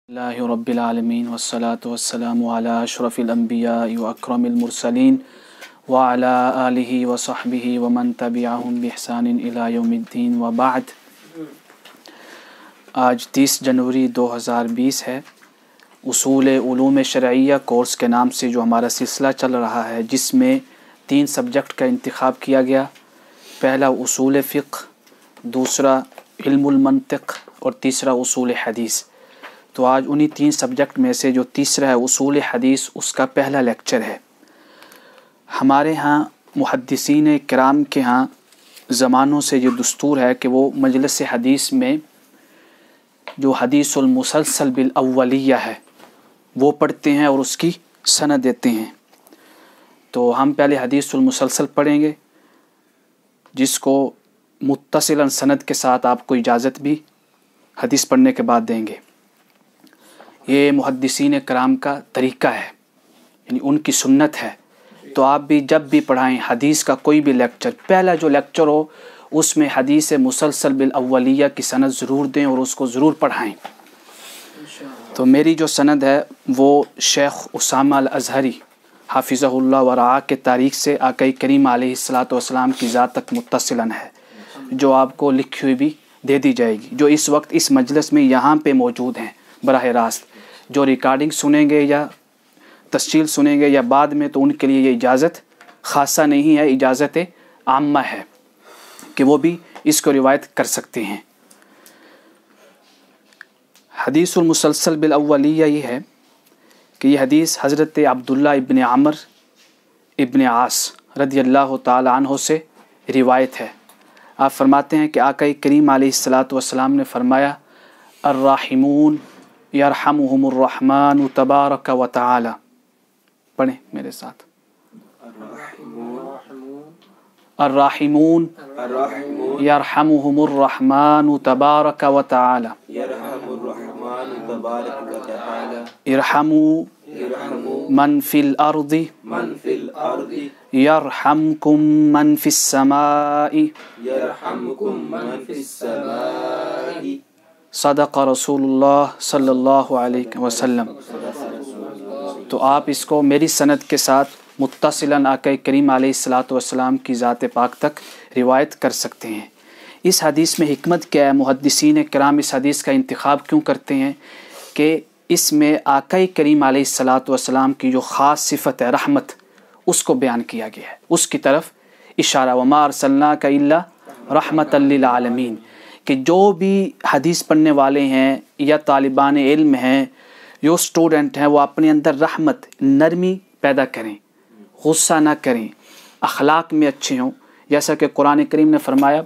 اللہ رب العالمین والصلاة والسلام علی اشرف الانبیاء واکرم المرسلین وعلی آلہ وصحبہ ومن تبعہم بإحسان الی یوم الدین وبعد۔ آج 30 جنوری 2020 ہے۔ اصول علوم شرعیہ کورس کے نام سے جو ہمارا سلسلہ چل رہا ہے، جس میں 3 سبجیکٹ کا انتخاب کیا گیا۔ پہلا اصول فقہ، دوسرا علم المنطق اور تیسرا اصول حدیث۔ تو آج انہی 3 سبجیکٹ میں سے جو تیسرا ہے اصول حدیث، اس کا پہلا لیکچر ہے۔ ہمارے ہاں محدثین کرام کے ہاں زمانوں سے یہ دستور ہے کہ وہ مجلس حدیث میں جو حدیث المسلسل بالاولیہ ہے وہ پڑھتے ہیں اور اس کی سند دیتے ہیں۔ تو ہم پہلے حدیث المسلسل پڑھیں گے، جس کو متصلاً سند کے ساتھ آپ کو اجازت بھی حدیث پڑھنے کے بعد دیں گے۔ یہ محدثین کرام کا طریقہ ہے، یعنی ان کی سنت ہے۔ تو آپ بھی جب بھی پڑھائیں حدیث کا کوئی بھی لیکچر، پہلا جو لیکچر ہو اس میں حدیث مسلسل بالاولیہ کی سند ضرور دیں اور اس کو ضرور پڑھائیں۔ تو میری جو سند ہے وہ شیخ اسامہ الازہری حافظہ اللہ ورعاہ کے تاریخ سے آقا کریم علیہ الصلاۃ والسلام کی ذات تک متصلاً ہے، جو آپ کو لکھی ہوئی بھی دے دی جائے گی، جو اس وقت اس مجلس میں یہاں پہ موجود ہیں براہ راست۔ جو ریکارڈنگ سنیں گے یا تسجیل سنیں گے یا بعد میں، تو ان کے لیے یہ اجازت خاصہ نہیں ہے، اجازت عامہ ہے کہ وہ بھی اس کو روایت کر سکتے ہیں۔ حدیث المسلسل بالاولیہ یہ ہے کہ یہ حدیث حضرت عبداللہ ابن عمر ابن عاص رضی اللہ تعالی عنہ سے روایت ہے۔ آپ فرماتے ہیں کہ آقا کریم علیہ الصلاۃ والسلام نے فرمایا، الراحمون یرحمہم الرحمن تبارک و تعالی۔ پڑھیں میرے ساتھ، الراحمون یرحمہم الرحمن تبارک و تعالی، ارحموا من فی الارض یرحمکم من فی السماء صدق رسول اللہ صلی اللہ علیہ وسلم۔ تو آپ اس کو میری سند کے ساتھ متصلاً آقا کریم علیہ الصلاۃ والسلام کی ذات پاک تک روایت کر سکتے ہیں۔ اس حدیث میں حکمت کیا ہے؟ محدثین کرام اس حدیث کا انتخاب کیوں کرتے ہیں کہ اس میں آقا کریم علیہ الصلاۃ والسلام کی جو خاص صفت ہے رحمت، اس کو بیان کیا گیا ہے، اس کی طرف اشارہ، وما ارسلناک الا رحمۃ للعالمین، کہ جو بھی حدیث پڑھنے والے ہیں یا طالبان علم ہیں، جو اسٹوڈنٹ ہیں، وہ اپنے اندر رحمت، نرمی پیدا کریں، غصہ نہ کریں، اخلاق میں اچھے ہوں۔ جیسا کہ قرآن کریم نے فرمایا،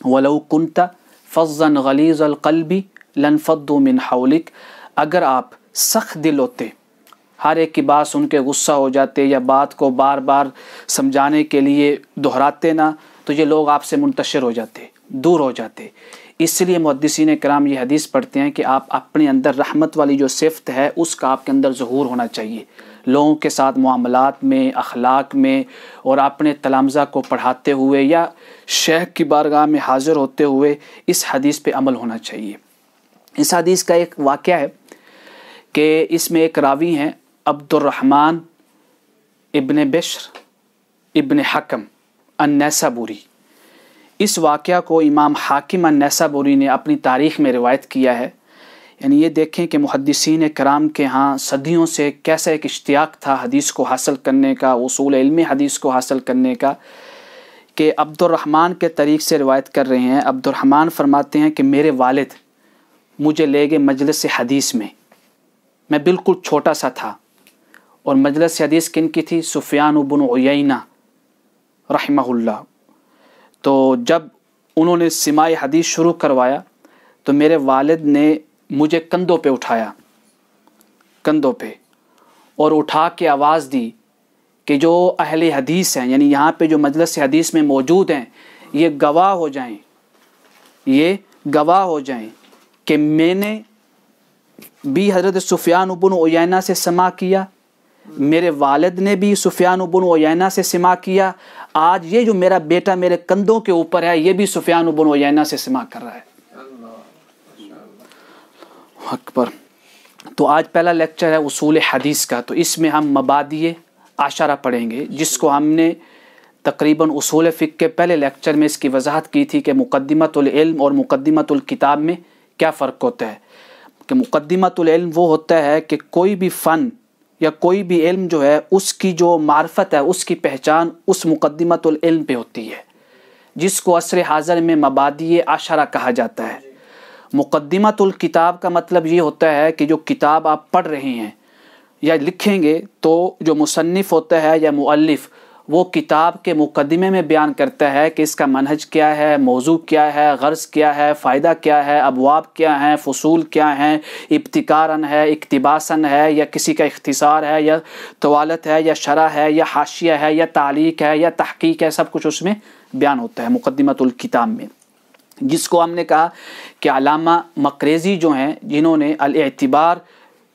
وَلَوْ كُنْتَ فَظًّا غَلِيظَ الْقَلْبِ لَانفَضُّوا مِنْ حَوْلِكَ، اگر آپ سخت دل ہوتے، ہر ایک کی بات سن کے غصہ ہو جاتے یا بات کو بار بار سمجھانے کے لیے دہراتے نہ، تو یہ لوگ آپ سے منتشر ہو جاتے، دور ہو جاتے۔ اس لیے محدثین کرام یہ حدیث پڑھتے ہیں کہ آپ اپنے اندر رحمت والی جو صفت ہے اس کا آپ کے اندر ظہور ہونا چاہیے، لوگوں کے ساتھ معاملات میں، اخلاق میں، اور اپنے تلامذہ کو پڑھاتے ہوئے یا شیخ کی بارگاہ میں حاضر ہوتے ہوئے اس حدیث پہ عمل ہونا چاہیے۔ اس حدیث کا ایک واقعہ ہے کہ اس میں ایک راوی ہیں عبد الرحمن ابن بشر ابن حکم النیسابوری۔ اس واقعہ کو امام حاکم النیسابوری نے اپنی تاریخ میں روایت کیا ہے۔ یعنی یہ دیکھیں کہ محدثین کرام کے ہاں صدیوں سے کیسا ایک اشتیاق تھا حدیث کو حاصل کرنے کا، اصول علم حدیث کو حاصل کرنے کا، کہ عبد الرحمن کے طریق سے روایت کر رہے ہیں۔ عبد الرحمن فرماتے ہیں کہ میرے والد مجھے لے گئے مجلس حدیث میں بالکل چھوٹا سا تھا، اور مجلس حدیث کن کی تھی؟ سفیان بن عیینہ رحمہ اللہ۔ تو جب انہوں نے سماع حدیث شروع کروایا تو میرے والد نے مجھے کندھوں پہ اٹھایا، کندھوں پہ، اور اٹھا کے آواز دی کہ جو اہل حدیث ہیں، یعنی یہاں پہ جو مجلس حدیث میں موجود ہیں، یہ گواہ ہو جائیں، یہ گواہ ہو جائیں کہ میں نے بھی حضرت سفیان بن عیینہ سے سماع کیا، میرے والد نے بھی سفیان بن عیینہ سے سماع کیا، آج یہ جو میرا بیٹا میرے کندھوں کے اوپر ہے یہ بھی سفیان بن عیینہ سے سماع کر رہا ہے۔ اکبر۔ تو آج پہلا لیکچر ہے اصول حدیث کا، تو اس میں ہم مبادئ عشرہ پڑھیں گے، جس کو ہم نے تقریباً اصول فقہ کے پہلے لیکچر میں اس کی وضاحت کی تھی کہ مقدمۃ العلم اور مقدمۃ الکتاب میں کیا فرق ہوتا ہے۔ کہ مقدمۃ العلم وہ ہوتا ہے کہ کوئی بھی فن یا کوئی بھی علم جو ہے اس کی جو معرفت ہے، اس کی پہچان اس مقدمۃ العلم پہ ہوتی ہے، جس کو عصر حاضر میں مبادئ عشرہ کہا جاتا ہے۔ مقدمۃ الکتاب کا مطلب یہ ہوتا ہے کہ جو کتاب آپ پڑھ رہے ہیں یا لکھیں گے تو جو مصنف ہوتا ہے یا مؤلف وہ کتاب کے مقدمے میں بیان کرتا ہے کہ اس کا منہج کیا ہے، موضوع کیا ہے، غرض کیا ہے، فائدہ کیا ہے، ابواب کیا ہیں، فصول کیا ہیں، ابتکاراً ہے، اقتباساً ہے، یا کسی کا اختصار ہے، یا طوالت ہے، یا شرح ہے، یا حاشیہ ہے، یا تعلیق ہے، یا تحقیق ہے، سب کچھ اس میں بیان ہوتا ہے مقدمۃ الکتاب میں، جس کو ہم نے کہا کہ علامہ مقریزی جو ہیں، جنہوں نے الاعتبار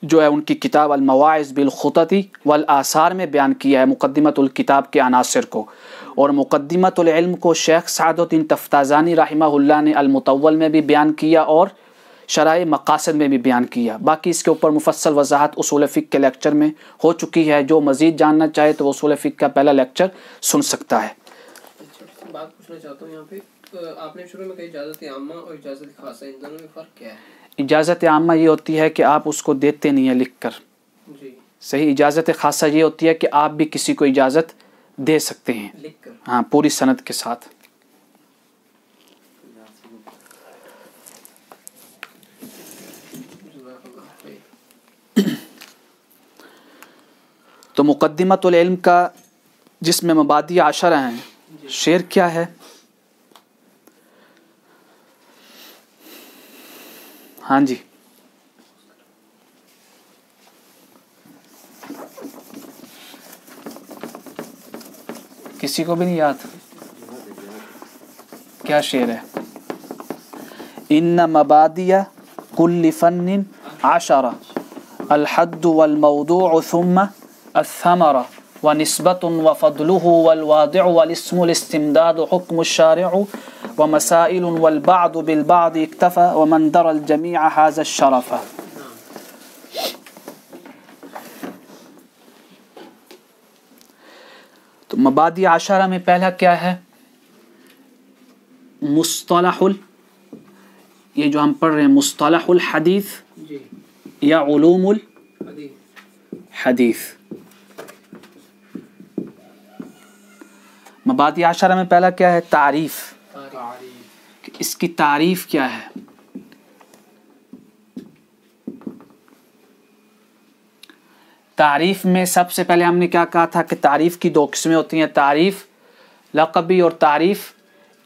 جو ہے ان کی کتاب المواعظ بالخطط والآثار میں بیان کیا ہے مقدمۃ الکتاب کے عناصر کو، اور مقدمۃ العلم کو شیخ سعد الدین تفتازانی رحمہ اللہ نے المطول میں بھی بیان کیا اور شرح مقاصد میں بھی بیان کیا۔ باقی اس کے اوپر مفصل وضاحت اصول فقہ کے لیکچر میں ہو چکی ہے، جو مزید جاننا چاہے تو اصول فقہ کا پہلا لیکچر سن سکتا ہے۔ بات پوچھنا چاہتا ہوں یہاں پہ، آپ نے شروع میں کہا اجازت عامہ اور اجازت خاصہ، ان دونوں میں فرق کیا ہے؟ اجازت عامہ یہ ہوتی ہے کہ آپ اس کو دیتے نہیں ہیں لکھ کر، جی صحیح۔ اجازت خاصہ یہ ہوتی ہے کہ آپ بھی کسی کو اجازت دے سکتے ہیں لکھ کر، ہاں، پوری سند کے ساتھ۔ تو مقدمۃ العلم کا جس میں مبادئ عشرہ ہیں، شعر کیا ہے؟ ہاں جی، کسی کو بھی نہیں یاد کیا شعر ہے؟ ان مبادئ کل فن عشرہ، الحد والموضوع ثم الثمرہ، ونسبة وفضله والواضع والاسم الاستمداد حكم الشارع، ومسائل والبعض بالبعض اكتفى، ومن درى الجميع هذا الشرف۔ تو مبادئ عشرہ میں پہلا کیا ہے؟ مصطلح یہ جو ہم پڑھ رہے ہیں مصطلح الحدیث جی یا علوم حدیث، الحدیث۔ مبادئ عشرہ میں پہلا کیا ہے؟ تعریف، کہ اس کی تعریف کیا ہے؟ تعریف میں سب سے پہلے ہم نے کیا کہا تھا کہ تعریف کی دو قسمیں ہوتی ہیں، تعریف لقبی اور تعریف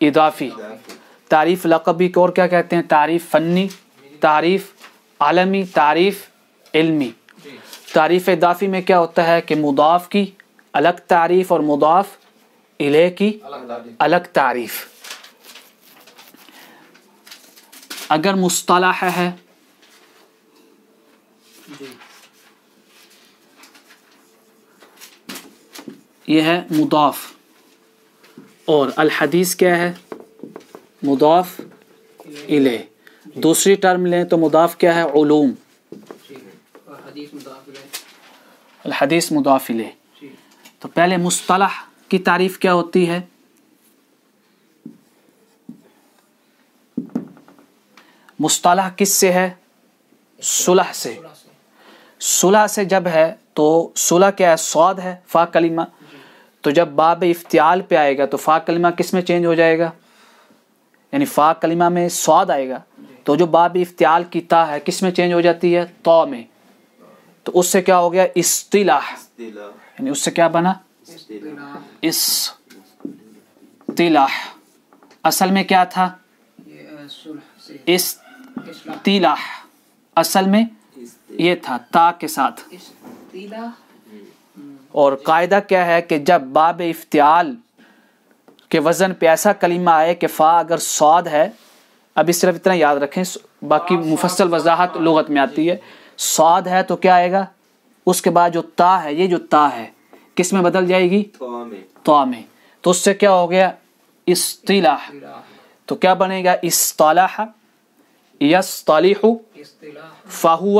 اضافی۔ تعریف لقبی کو اور کیا کہتے ہیں؟ تعریف فنی، تعریف عالمی، تعریف علمی۔ تعریف اضافی میں کیا ہوتا ہے کہ مضاف کی الگ تعریف اور مضاف الیہ کی الگ تعریف۔ اگر مصطلح ہے یہ ہے مضاف، اور الحدیث کیا ہے؟ مضاف الیہ۔ دوسری ٹرم لیں تو مضاف کیا ہے؟ علوم، الحدیث مضاف الیہ۔ تو پہلے مصطلح کی تعریف کیا ہوتی ہے؟ مصطلح کس سے ہے؟ صلح سے۔ صلح سے جب ہے تو صلح کیا ہے؟ صاد ہے، فا کلمہ، تو جب باب افتعال پہ آئے گا تو فا کلمہ کس میں چینج ہو جائے گا؟ یعنی فا کلمہ میں صاد آئے گا تو جو باب افتعال کی تا ہے کس میں چینج ہو جاتی ہے؟ طا میں۔ تو اس سے کیا ہو گیا؟ اصطلاح، یعنی اس سے کیا بنا؟ اصطلاح۔ اصل میں کیا تھا؟ اصطلاح، اصل میں یہ تھا تا کے ساتھ۔ اور قاعدہ کیا ہے کہ جب باب افتعال کے وزن پہ ایسا کلمہ آئے کہ فا اگر صاد ہے، ابھی صرف اتنا یاد رکھیں، باقی مفصل وضاحت لغت میں آتی ہے، صاد ہے تو کیا آئے گا؟ اس کے بعد جو تا ہے، یہ جو تا ہے کس میں بدل جائے گی؟ طا میں۔ تو اس سے کیا ہو گیا؟ اصطلاح۔ تو کیا بنے گا؟ اصطلاح یصطلح فہو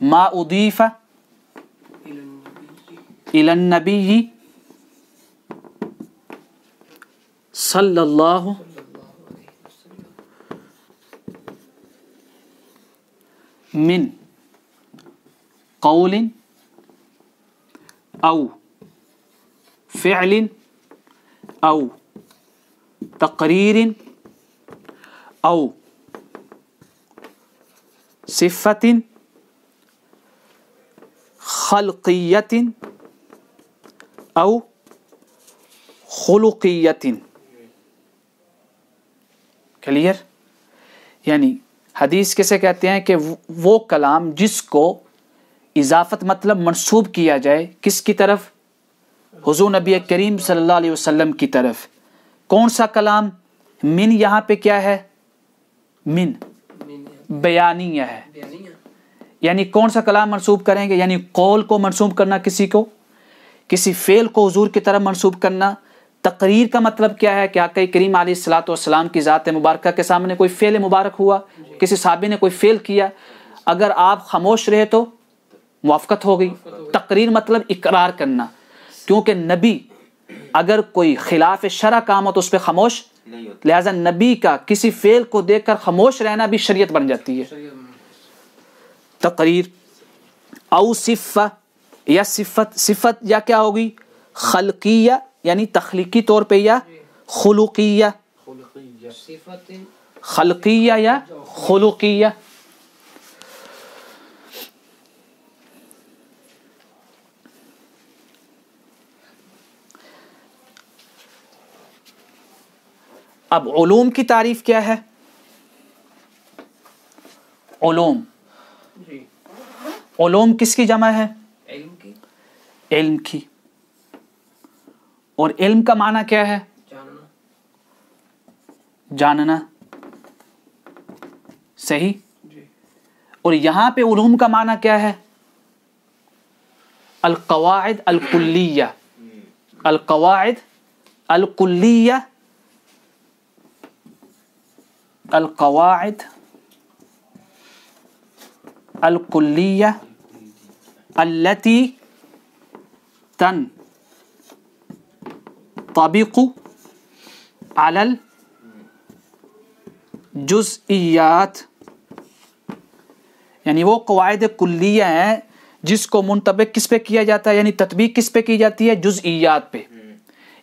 ما اضیف الی النبی صلی اللہ من قول او فعل او تقریر او صفت خلقیت او خلقیت. کلیئر؟ یعنی حدیث کسے کہتے ہیں کہ وہ کلام جس کو اضافت مطلب منسوب کیا جائے کس کی طرف؟ حضور نبی کریم صلی اللہ علیہ وسلم کی طرف. کون سا کلام؟ من یہاں پہ کیا ہے؟ من بیانیہ ہے. یعنی کون سا کلام منسوب کریں گے؟ یعنی قول کو منسوب کرنا، کسی کو، کسی فعل کو حضور کی طرف منسوب کرنا. تقریر کا مطلب کیا ہے کہ آقا کریم علیہ الصلوۃ والسلام کی ذات مبارکہ کے سامنے کوئی فعل مبارک ہوا، کسی صحابی نے کوئی فعل کیا، اگر آپ خاموش رہے تو موافقت ہو گئی. تقریر مطلب اقرار کرنا، کیونکہ نبی اگر کوئی خلاف شرع کام ہو تو اس پہ خاموش، لہذا نبی کا کسی فعل کو دیکھ کر خاموش رہنا بھی شریعت بن جاتی ہے. تقریر. او صفہ یا صفت یا کیا ہوگی؟ خلقیہ یعنی تخلیقی طور پہ، یا خلقیہ، خلقیہ یا خلقیہ. اب علوم کی تعریف کیا ہے؟ علوم، علوم کس کی جمع ہے؟ علم کی. اور علم کا معنی کیا ہے؟ جاننا. صحیح. اور یہاں پہ علوم کا معنی کیا ہے؟ القواعد الکلیہ. القواعد الکلیہ، القواعد الکلیہ التي تنطبق على الجزئیات. یعنی وہ قواعد کلیہ ہیں جس کو منطبق کس پہ کیا جاتا ہے، یعنی تطبیق کس پہ کی جاتی ہے؟ جزئیات پہ.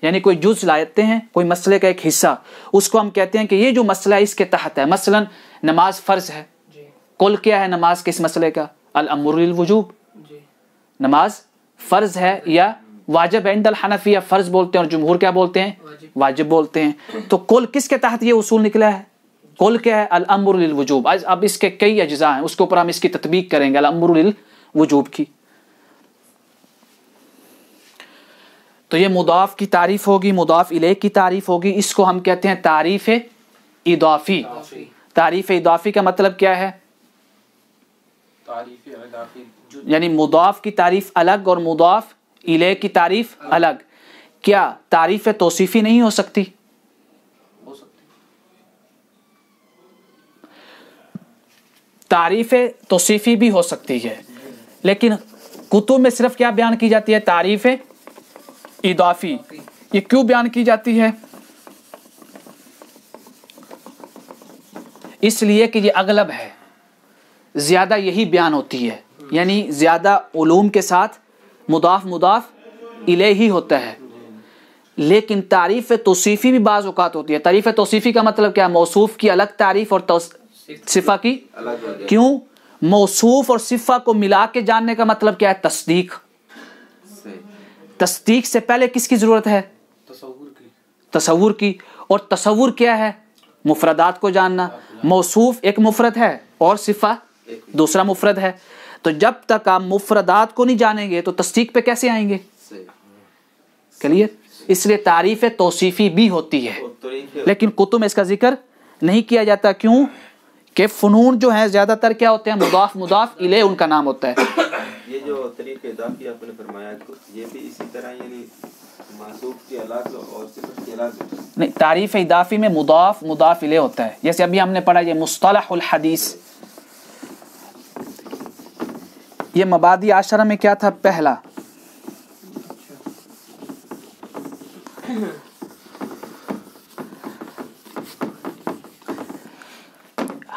یعنی کوئی جز لاتے ہیں، کوئی مسئلے کا ایک حصہ، اس کو ہم کہتے ہیں کہ یہ جو مسئلہ اس کے تحت ہے. مثلا نماز فرض ہے، کل کیا ہے نماز کے اس مسئلے کا؟ الامر للوجوب. نماز فرض ہے یا واجب ہے؟ عند الحنفیہ فرض بولتے ہیں اور جمہور کیا بولتے ہیں؟ واجب بولتے ہیں. تو کل کس کے تحت یہ اصول نکلا ہے؟ کل کیا ہے؟ الامر للوجوب. اب اس کے کئی اجزاء ہیں، اس کے اوپر ہم اس کی تطبیق کریں گے الامر للوجوب کی. تو یہ مضاف کی تعریف ہوگی، مضاف الیہ کی تعریف ہوگی. اس کو ہم کہتے ہیں تعریف اضافی. تعریف اضافی کا مطلب کیا ہے؟ یعنی مضاف کی تعریف الگ اور مضاف الیہ کی تعریف الگ. کیا تعریف توصیفی نہیں ہو سکتی؟ تعریف توصیفی بھی ہو سکتی ہے، لیکن کتب میں صرف کیا بیان کی جاتی ہے؟ تعریف اضافی. یہ کیوں بیان کی جاتی ہے؟ اس لیے کہ یہ اغلب ہے، زیادہ یہی بیان ہوتی ہے. یعنی زیادہ علوم کے ساتھ مضاف الیہ ہی ہوتا ہے. لیکن تعریف توصیفی بھی بعض اوقات ہوتی ہے. تعریف توصیفی کا مطلب کیا؟ موصوف کی الگ تعریف اور صفہ کی. کیوں؟ موصوف اور صفہ کو ملا کے جاننے کا مطلب کیا ہے؟ تصدیق. تصدیق سے پہلے کس کی ضرورت ہے؟ تصور کی. اور تصور کیا ہے؟ مفردات کو جاننا. موصوف ایک مفرد ہے اور صفہ دوسرا مفرد ہے. تو جب تک آپ مفردات کو نہیں جانیں گے تو تصدیق پہ کیسے آئیں گے؟ کلیئر؟ اس لیے تعریف توصیفی بھی ہوتی ہے، لیکن کتب میں اس کا ذکر نہیں کیا جاتا. کیوں کہ فنون جو ہیں زیادہ تر کیا ہوتے ہیں؟ مضاف الیہ ان کا نام ہوتا ہے. یہ جو طریق اضافی آپ نے فرمایا یہ بھی اسی طرح یعنی موصوف کی الگ اور صفت کی الگ نہیں. تعریف اضافی میں مضاف الیہ ہوتا ہے. جیسے ابھی ہم نے پڑھا یہ مصطلح الحدیث، یہ مبادی عشرہ میں کیا تھا؟ پہلا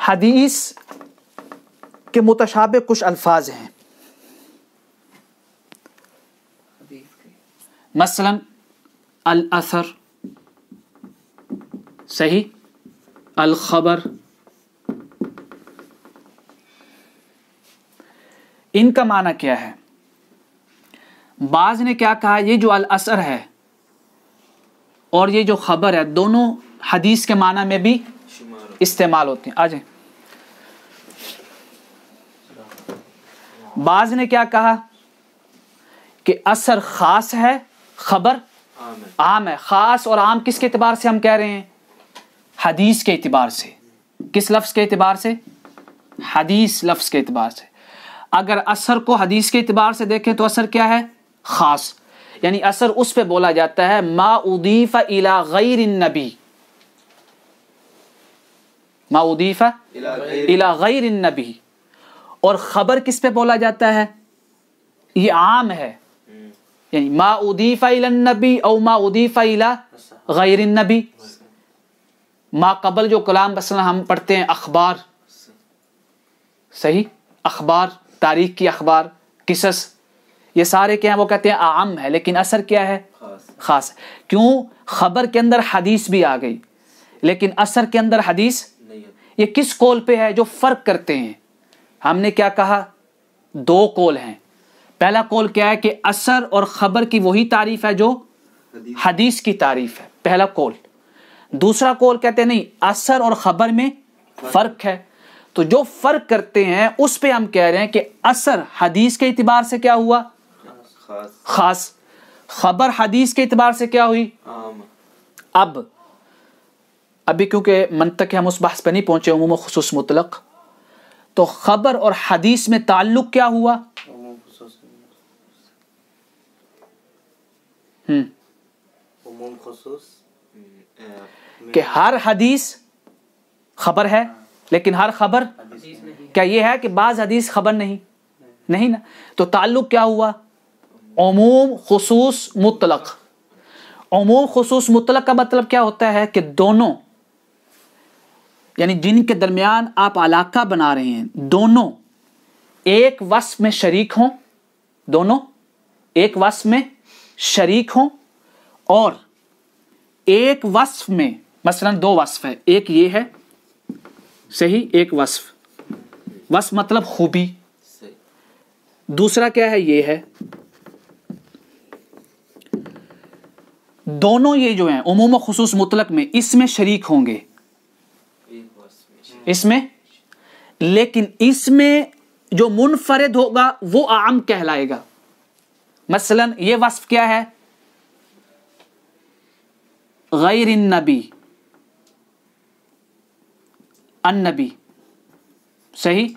حدیث کے متشابہ کچھ الفاظ ہیں، مثلا الاثر، صحیح، الخبر، ان کا معنی کیا ہے؟ بعض نے کیا کہا، یہ جو الاثر ہے اور یہ جو خبر ہے دونوں حدیث کے معنی میں بھی استعمال ہوتے ہیں. آ جائیں. بعض نے کیا کہا کہ اثر خاص ہے، خبر عام ہے. خاص اور عام کس کے اعتبار سے ہم کہہ رہے ہیں؟ حدیث کے اعتبار سے. کس لفظ کے اعتبار سے؟ حدیث لفظ کے اعتبار سے. اگر اثر کو حدیث کے اعتبار سے دیکھیں تو اثر کیا ہے؟ خاص. یعنی اثر اس پہ بولا جاتا ہے ما اضیف الی غیر النبی، ما اضیف الی غیر النبی. اور خبر کس پہ بولا جاتا ہے؟ یہ عام ہے، یعنی ما اضیف الی النبی او ما اضیف الی غیر النبی. ما قبل جو کلام مثلا ہم پڑھتے ہیں اخبار، صحیح، اخبار، تاریخ کی اخبار، قصص، یہ سارے کیا ہیں؟ وہ کہتے ہیں عام ہے، لیکن اثر کیا ہے؟ خاص. کیوں؟ خبر کے اندر حدیث بھی آ گئی لیکن اثر کے اندر حدیث. یہ کس قول پہ ہے؟ جو فرق کرتے ہیں. ہم نے کیا کہا؟ دو قول ہیں. پہلا قول کیا ہے کہ اثر اور خبر کی وہی تعریف ہے جو حدیث کی تعریف ہے، پہلا قول. دوسرا قول کہتے ہیں نہیں، اثر اور خبر میں فرق ہے. تو جو فرق کرتے ہیں اس پہ ہم کہہ رہے ہیں کہ اثر حدیث کے اعتبار سے کیا ہوا؟ خاص. خبر حدیث کے اعتبار سے کیا ہوئی؟ اب ابھی کیونکہ منطق ہم اس بحث پہ نہیں پہنچے، عموم و خصوص مطلق، تو خبر اور حدیث میں تعلق کیا ہوا؟ عموم خصوص کہ ہر حدیث خبر ہے لیکن ہر خبر کیا یہ ہے کہ بعض حدیث خبر نہیں نا. تو تعلق کیا ہوا؟ عموم خصوص مطلق. عموم خصوص مطلق کا مطلب کیا ہوتا ہے کہ دونوں، یعنی جن کے درمیان آپ علاقہ بنا رہے ہیں دونوں ایک وصف میں شریک ہوں، دونوں ایک وصف میں شریک ہوں، اور ایک وصف میں مثلا دو وصف ہے، ایک یہ ہے صحیح، ایک وصف مطلب خوبی، دوسرا کیا ہے؟ یہ ہے. دونوں یہ جو ہیں عموم و خصوص مطلق میں اس میں شریک ہوں گے، اس میں، لیکن اس میں جو منفرد ہوگا وہ عام کہلائے گا. مثلا یہ وصف کیا ہے؟ غیر النبی، النبی، صحیح.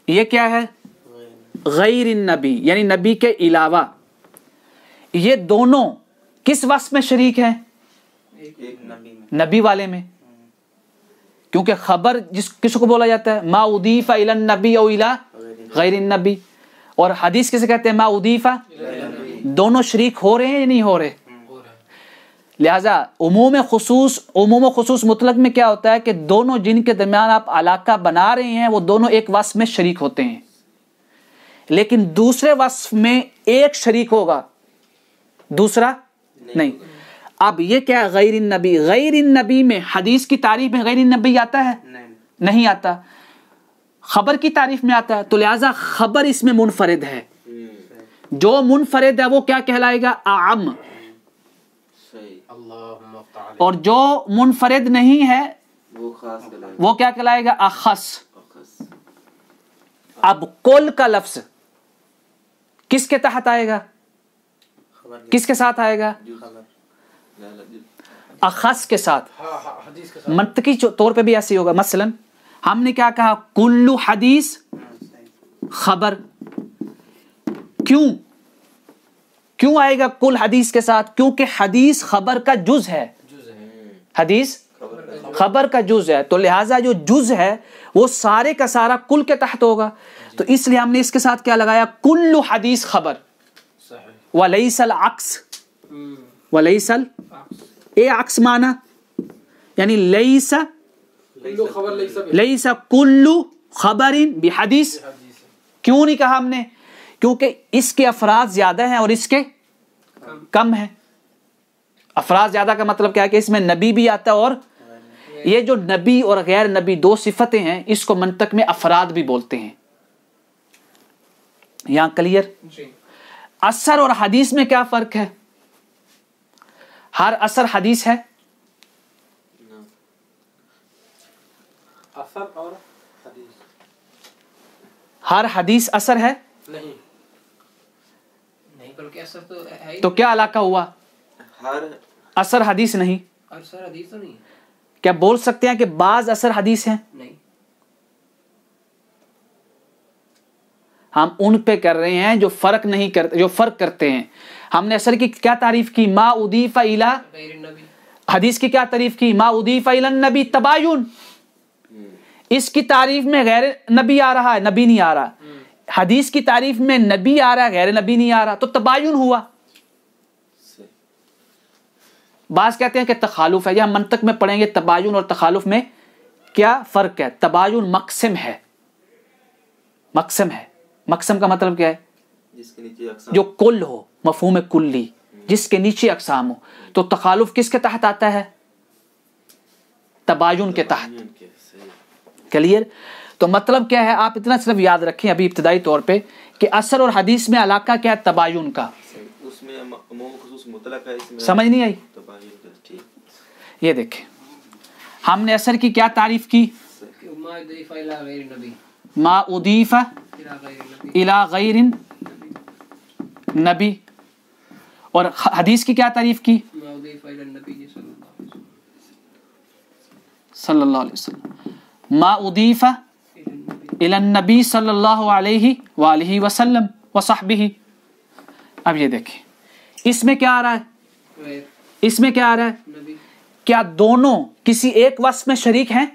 یہ کیا ہے؟ غیر النبی، یعنی نبی کے علاوہ. یہ دونوں کس وصف میں شریک ہیں؟ نبی والے میں. کیونکہ خبر کس کو بولا جاتا ہے؟ ما اضیف الی النبی او الی غیر النبی. اور حدیث کسے کہتے ہیں؟ ما اضیف. دونوں شریک ہو رہے ہیں یا نہیں ہو رہے؟ لہذا عموم و خصوص مطلق میں کیا ہوتا ہے کہ دونوں جن کے درمیان آپ علاقہ بنا رہے ہیں وہ دونوں ایک وصف میں شریک ہوتے ہیں، لیکن دوسرے وصف میں ایک شریک ہوگا دوسرا نہیں. اب یہ کیا ہے؟ غیر النبی. غیر النبی میں حدیث کی تعریف میں غیر النبی آتا ہے؟ نہیں آتا. خبر کی تعریف میں آتا ہے. تو لہذا خبر اس میں منفرد ہے. جو منفرد ہے وہ کیا کہلائے گا؟ اعم. اور جو منفرد نہیں ہے وہ کیا کہلائے گا؟ اخص. اب کل کا لفظ کس کے تحت آئے گا؟ کس کے ساتھ آئے گا؟ اخص کے ساتھ. منطقی طور پہ بھی ایسے ہوگا. مثلا ہم نے کیا کہا؟ کل حدیث خبر. کیوں آئے گا کل حدیث کے ساتھ؟ کیونکہ حدیث خبر کا جز ہے. حدیث خبر کا جز ہے، تو لہٰذا جو جز ہے وہ سارے کا سارا کل کے تحت ہوگا، تو اس لیے ہم نے اس کے ساتھ کیا لگایا، کل حدیث خبر، ولیس العکس، ولیس اے عکس معنی یعنی لیس کل خبر بحدیث. کیوں نہیں کہا ہم نے؟ کیونکہ اس کے افراد زیادہ ہیں اور اس کے کم ہیں. افراد زیادہ کا مطلب کیا ہے کہ اس میں نبی بھی آتا ہے، اور یہ جو نبی اور غیر نبی دو صفتیں ہیں اس کو منطق میں افراد بھی بولتے ہیں. یہاں کلیئر؟ اثر اور حدیث میں کیا فرق ہے؟ ہر اثر حدیث ہے؟ اثر اور حدیث ہر حدیث اثر ہے؟ نہیں بلکہ اثر تو ہے ہی. تو کیا علاقہ ہوا؟ ہر اثر حدیث نہیں. اثر حدیث تو نہیں ہے. کیا بول سکتے ہیں کہ بعض اثر حدیث ہیں؟ نہیں. ہم ان پہ کر رہے ہیں جو فرق نہیں کرتے، جو فرق کرتے ہیں. ہم نے اثر کی کیا تعریف کی؟ ما اضیف الی، غیر النبی. حدیث کی کیا تعریف کی؟ ما اضیف الی النبی تباین. اس کی تعریف میں غیر نبی آ رہا ہے، نبی نہیں آ رہا. حدیث کی تعریف میں نبی آ رہا ہے، غیر نبی نہیں آ رہا، تو تباین ہوا. بعض کہتے ہیں کہ تخالف ہے. یہ ہم منطق میں پڑھیں گے تباین اور تخالف میں کیا فرق ہے. تباین مقسم ہے، مقسم ہے. مقسم کا مطلب کیا ہے؟ جس کے نیچے اقسام، جو کل ہو، مفہوم کلی، جس کے نیچے اقسام ہو. تو تخالف کس کے تحت آتا ہے؟ تباین کے تحت. کلیئر؟ تو مطلب کیا ہے، آپ اتنا صرف یاد رکھیں ابھی ابتدائی طور پہ کہ اثر اور حدیث میں علاقہ کیا ہے؟ تباین کا. اس میں عموم خصوص مطلق ہے، اس میں سمجھ نہیں آئی؟ تباین کا. ٹھیک. یہ دیکھیں ہم نے اثر کی کیا تعریف کی؟ ما اضیف الی غیر النبی، ما اضیف الی غیر النبی، الی غیر نبی. اور حدیث کی کیا تعریف کی؟ ما اضیف الی النبی صلی اللہ علیہ وسلم. ما اضیف الی النبی صلی اللہ علیہ وآلہ وسلم وصحبہ. اب یہ دیکھیں اس میں کیا آ رہا ہے؟ غیر اس میں کیا آ رہا ہے؟ نبی. کیا دونوں کسی ایک وصف میں شریک ہیں؟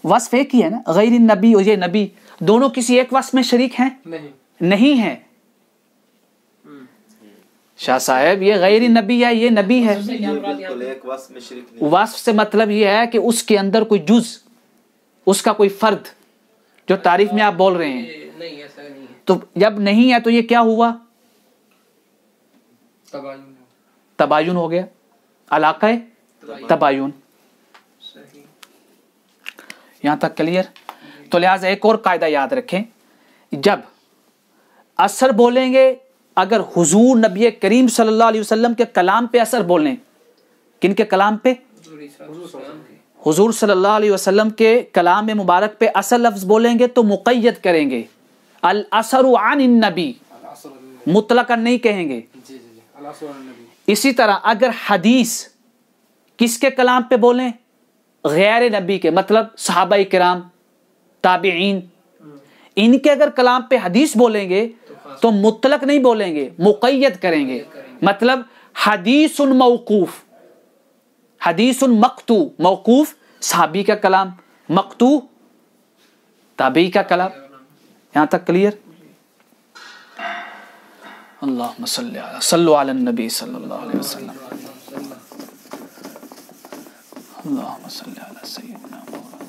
وصف ایک ہی ہے نا، غیر النبی اور یہ نبی، دونوں کسی ایک وصف میں شریک ہیں؟ نہیں. نہیں ہیں. شاہ صاحب یہ غیر نبی ہے، یہ نبی ہے. بالکل ایک وصف میں شریک نہیں. وصف سے مطلب یہ ہے کہ اس کے اندر کوئی جز، اس کا کوئی فرد جو تعریف میں آپ بول رہے ہیں. نہیں ایسا نہیں ہے. تو جب نہیں ہے تو یہ کیا ہوا؟ تباین. تباین ہو گیا، علاقہ تباین. صحیح. یہاں تک کلیئر؟ تو لہٰذا ایک اور قاعدہ یاد رکھیں، جب اثر بولیں گے، اگر حضور نبی کریم صلی اللہ علیہ وسلم کے کلام پہ اثر بولیں، کن کے کلام پہ؟ حضور صلی اللہ علیہ وسلم کے کلام مبارک پہ اثر لفظ بولیں گے تو مقید کریں گے، الاثر عن النبی، مطلقاً نہیں کہیں گے. اسی طرح اگر حدیث کس کے کلام پہ بولیں؟ غیر نبی کے، مطلب صحابہ کرام، تابعین، ان کے اگر کلام پہ حدیث بولیں گے تو مطلق نہیں بولیں گے، مقید کریں گے. مطلب حدیث موقوف، حدیث مقطوع، موقوف صحابی کا کلام، مقطوع تابعی کا کلام. یہاں تک کلیئر؟ اللہم صلو علی النبی صلی اللہ علیہ وسلم. اللہم صلی علی سیدنا محمد.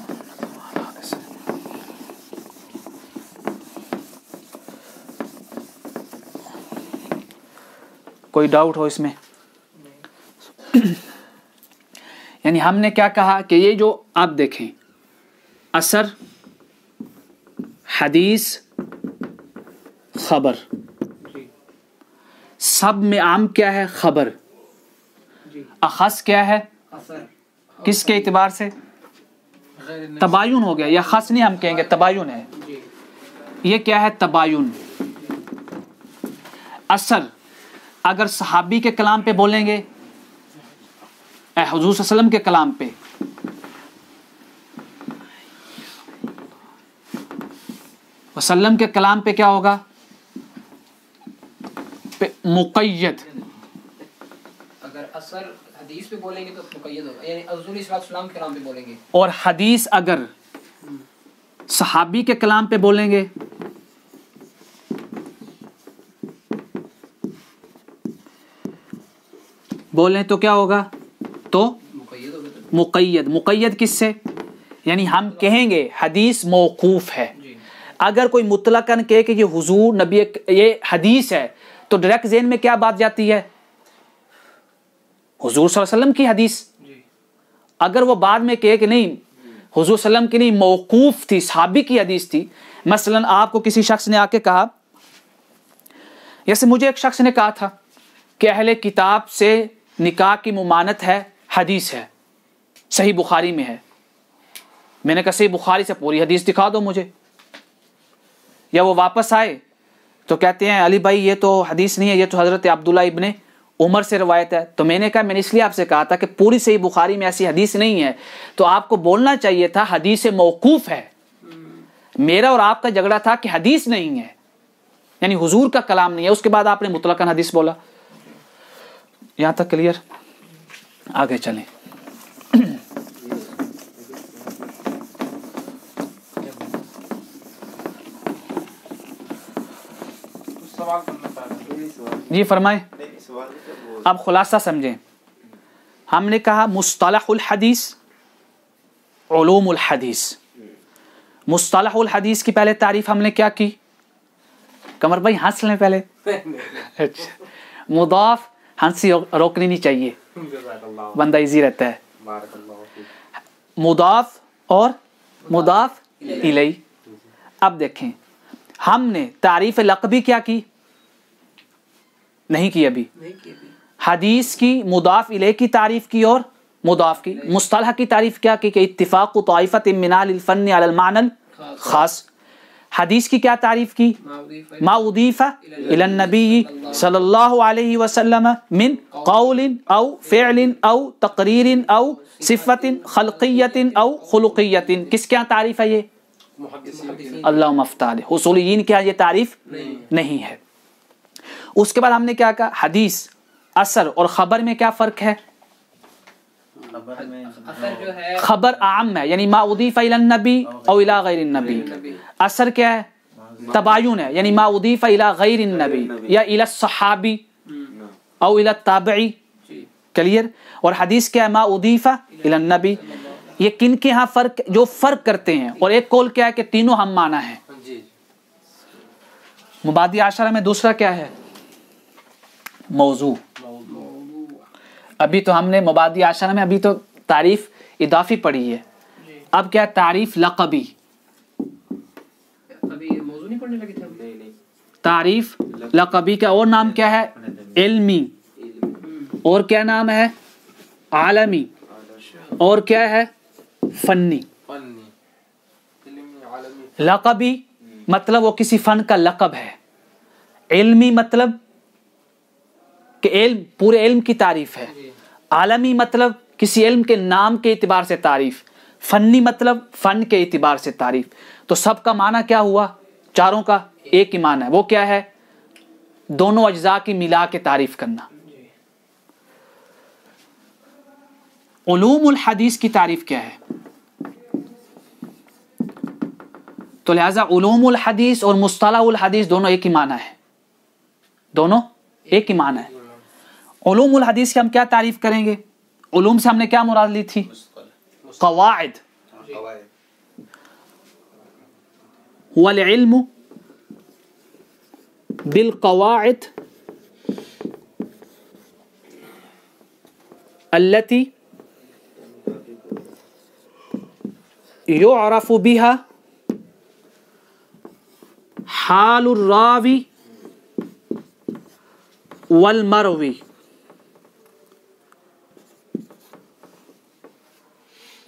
کوئی ڈاؤٹ ہو اس میں؟ یعنی ہم نے کیا کہا کہ یہ جو آپ دیکھیں اثر، حدیث، خبر، سب میں عام کیا ہے؟ خبر. اخص کیا ہے؟ کس کے اعتبار سے؟ تباین ہو گیا، یا خاص نہیں ہم کہیں گے، تباین ہے. یہ کیا ہے؟ تباین. اثر اگر صحابی کے کلام پہ بولیں گے، حضور صلی اللہ علیہ وسلم کے کلام پہ، وسلم کے کلام پہ کیا ہوگا؟ مقید. اگر اثر حدیث پہ بولیں گے تو مقید ہوگا، یعنی حضور صلی اللہ علیہ وسلم کے کلام پہ بولیں گے. اور حدیث اگر صحابی کے کلام پہ بولیں گے بولیں تو کیا ہوگا؟ تو مقید ہوگا. مقید. مقید کس سے؟ یعنی ہم کہیں گے حدیث موقوف ہے. جی اگر کوئی مطلقاً کہے کہ یہ حضور نبی یہ حدیث ہے تو ڈائریکٹ ذہن میں کیا بات جاتی ہے؟ حضور صلی اللہ علیہ وسلم کی حدیث. جی اگر وہ بعد میں کہے کہ نہیں حضور صلی اللہ علیہ وسلم کی نہیں موقوف تھی، صحابی کی حدیث تھی. مثلا آپ کو کسی شخص نے آ کے کہا، جیسے مجھے ایک شخص نے کہا تھا کہ اہل کتاب سے نکاح کی ممانعت ہے، حدیث ہے، صحیح بخاری میں ہے. میں نے کہا صحیح بخاری سے پوری حدیث دکھا دو مجھے. یا وہ واپس آئے تو کہتے ہیں علی بھائی یہ تو حدیث نہیں ہے، یہ تو حضرت عبداللہ ابن عمر سے روایت ہے. تو میں نے کہا میں نے اس لیے آپ سے کہا تھا کہ پوری صحیح بخاری میں ایسی حدیث نہیں ہے، تو آپ کو بولنا چاہیے تھا حدیث موقوف ہے. میرا اور آپ کا جھگڑا تھا کہ حدیث نہیں ہے، یعنی حضور کا کلام نہیں ہے. اس کے بعد آپ نے مطلقاً حدیث بولا. یہاں تک کلیئر؟ آگے چلیں. جی فرمائیں. اب خلاصہ سمجھیں. ہم نے کہا مصطلح الحدیث، علوم الحدیث. مصطلح الحدیث کی پہلے تعریف ہم نے کیا کی؟ قمر بھائی ہنس لیں پہلے. مضاف ہنسی روکنی نہیں چاہیے، بندہ ایزی رہتا ہے. مضاف اور مضاف الیہ. اب دیکھیں ہم نے تعریف لقبی کیا کی؟ نہیں کی ابھی. حدیث کی مضاف الیہ کی تعریف کی اور مضاف کی. مصطلح کی تعریف کیا کی؟ کہ اتفاق طائفۃ من اہل الفن علی المعنى الخاص. حدیث کی کیا تعریف کی؟ ما اضیف الی النبی صلی اللہ علیہ وسلم من قول او فعل او تقریر او صفت خلقیت او خلقیت. کس کیا تعریف ہے یہ؟ اللہم افتح علیہ. اصولیین کیا یہ تعریف نہیں ہے. اس کے بعد ہم نے کیا کہا؟ حدیث، اثر اور خبر میں کیا فرق ہے؟ خبر عام ہے، یعنی ما اضیف الی النبی او الی غیر النبی. اثر کیا ہے؟ تباین ہے، یعنی ما اضیف الی غیر النبی یا الی الصحابی او الی التابعی. کلیئر؟ اور حدیث کیا ہے؟ ما اضیف الی النبی. یہ کن کے ہاں فرق جو فرق کرتے ہیں، اور ایک قول کیا ہے کہ تینوں ہم معنی ہیں. مبادی عشرہ میں دوسرا کیا ہے؟ موضوع. ابھی تو ہم نے مبادی عشرہ میں ابھی تو تعریف اضافی پڑھی ہے. اب کیا تعریف لقبی؟ ابھی موضوع نہیں پڑھنے لگے تھے ہم. تعریف لقبی کا اور نام کیا ہے؟ علمی. اور کیا نام ہے؟ عالمی. اور کیا ہے؟ فنی. لقبی مطلب وہ کسی فن کا لقب ہے. علمی مطلب کہ علم پورے علم کی تعریف ہے. عالمی مطلب کسی علم کے نام کے اعتبار سے تعریف. فنی مطلب فن کے اعتبار سے تعریف. تو سب کا معنی کیا ہوا؟ چاروں کا ایک ہی معنی ہے. وہ کیا ہے؟ دونوں اجزاء کی ملا کے تعریف کرنا. علوم الحدیث کی تعریف کیا ہے؟ تو لہٰذا علوم الحدیث اور مصطلح الحدیث دونوں ایک ہی معنی ہے. دونوں ایک ہی معنی ہے. علوم الحدیث کی ہم کیا تعریف کریں گے؟ علوم سے ہم نے کیا مراد لی تھی؟ قواعد. والعلم بالقواعد التي يعرف بها حال الراوی والمروی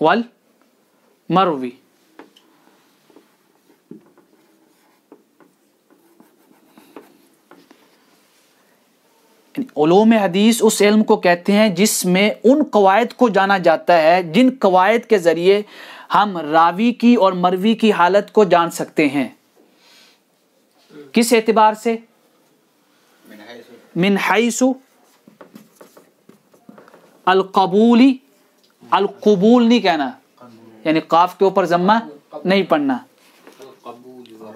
والمروی. علوم حدیث اس علم کو کہتے ہیں جس میں ان قواعد کو جانا جاتا ہے جن قواعد کے ذریعے ہم راوی کی اور مروی کی حالت کو جان سکتے ہیں. کس اعتبار سے؟ من حیث القبولی، القبول نہیں کہنا، یعنی قاف کے اوپر ضمہ نہیں پڑھنا،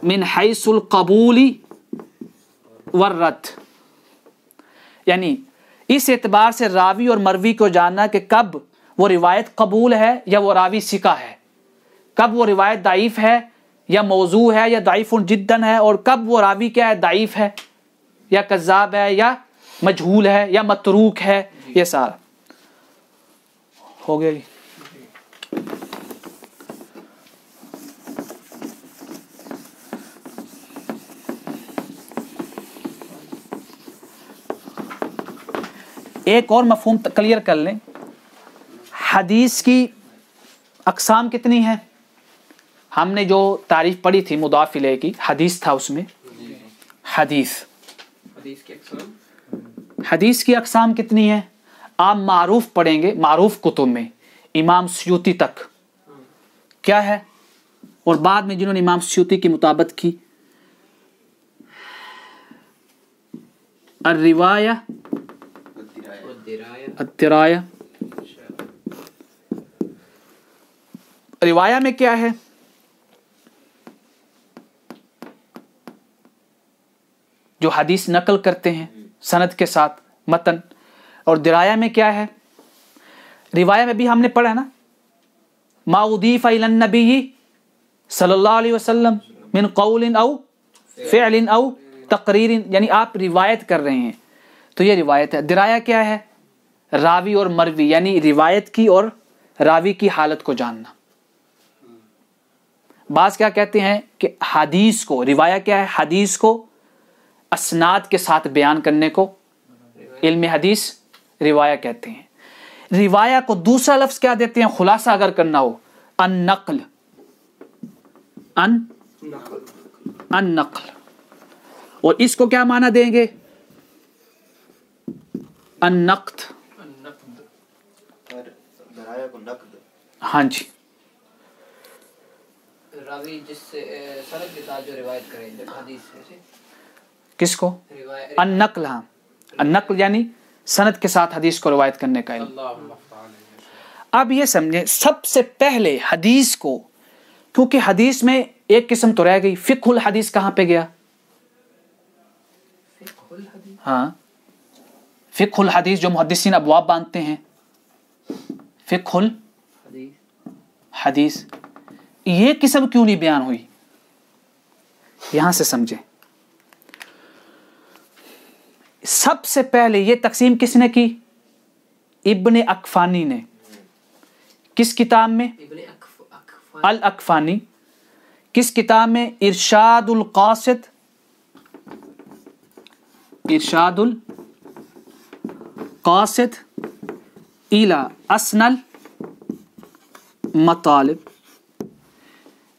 من حیث القبول والرد، یعنی اس اعتبار سے راوی اور مروی کو جاننا کہ کب وہ روایت قبول ہے یا وہ راوی ثقہ ہے، کب وہ روایت ضعیف ہے یا موضوع ہے یا ضعیف جداً ہے، اور کب وہ راوی کیا ہے، ضعیف ہے یا کذاب ہے یا مجہول ہے یا متروک ہے، یہ سارا ہو گیا جی۔ ایک اور مفہوم کلیئر کر لیں، حدیث کی اقسام کتنی ہیں؟ ہم نے جو تعریف پڑھی تھی مضاف الیہ کی، حدیث تھا اس میں، حدیث حدیث کی اقسام کتنی ہیں؟ آپ معروف پڑھیں گے، معروف کتب میں امام سیوطی تک کیا ہے، اور بعد میں جنہوں نے امام سیوطی کی مطابقت کی، الروایہ، الدرایہ۔ روایہ میں کیا ہے؟ جو حدیث نقل کرتے ہیں سند کے ساتھ متن، اور درایا میں کیا ہے؟ روایہ میں بھی ہم نے پڑھا نا، ما اضیف الی النبی صلی اللہ علیہ وسلم من قول او فعل او تقریر، یعنی آپ روایت کر رہے ہیں تو یہ روایت ہے۔ درایا کیا ہے؟ راوی اور مروی، یعنی روایت کی اور راوی کی حالت کو جاننا۔ بعض کیا کہتے ہیں کہ حدیث کو، روایہ کیا ہے؟ حدیث کو اسناد کے ساتھ بیان کرنے کو علم حدیث روایہ کہتے ہیں۔ روایہ کو دوسرا لفظ کیا دیتے ہیں خلاصہ اگر کرنا ہو؟ النقل، النقل، اور اس کو کیا معنی دیں گے؟ النقد، ہاں جی، راوی جس سے سند کے ساتھ جو روایت کرے حدیث سے، کس کو؟ النقل، ہاں، النقل یعنی سند کے ساتھ حدیث کو روایت کرنے کا علم۔ اب یہ سمجھیں، سب سے پہلے حدیث کو، کیونکہ حدیث میں ایک قسم تو رہ گئی، فقہ الحدیث کہاں پہ گیا؟ ہاں، فقہ الحدیث جو محدثین ابواب باندھتے ہیں، فقہ الحدیث، یہ قسم کیوں نہیں بیان ہوئی؟ یہاں سے سمجھیں، سب سے پہلے یہ تقسیم کس نے کی؟ ابن اکفانی نے۔ کس کتاب میں؟ الاکفانی۔ کس کتاب میں؟ ارشاد القاصد، ارشاد القاصد الی اسن المطالب۔